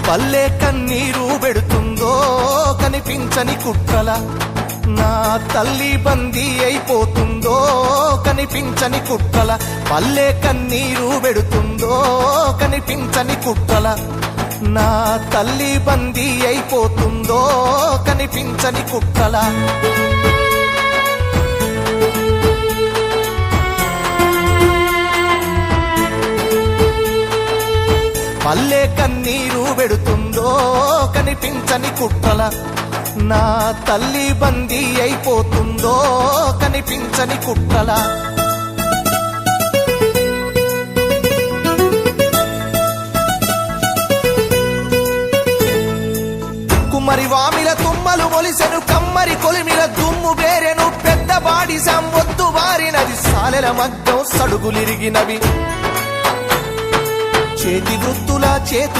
పల్లె కన్నీరు పెడుతుందో కనిపించని కుట్రల నా తల్లి బందీ అయిపోతుందో కనిపించని కుట్రల పల్లె కన్నీరు పెడుతుందో కనిపించని కుట్రల నా తల్లి బందీ అయిపోతుందో కనిపించని కుట్రల పల్లె కన్నీరు పెడుతుందో కనిపించని కుట్రల నా తల్లి బందీ అయిపోతుందో కనిపించని కుట్రల కుమ్మరి వామిల తుమ్మలు మొలిసెను కమ్మరి కొలిమిల దుమ్ము బేరెను పెద్ద బాడి సంబొద్దు వారినది సాలెల మగ్గం సడుగులిరిగినవి చేతి వృత్తుల చేతు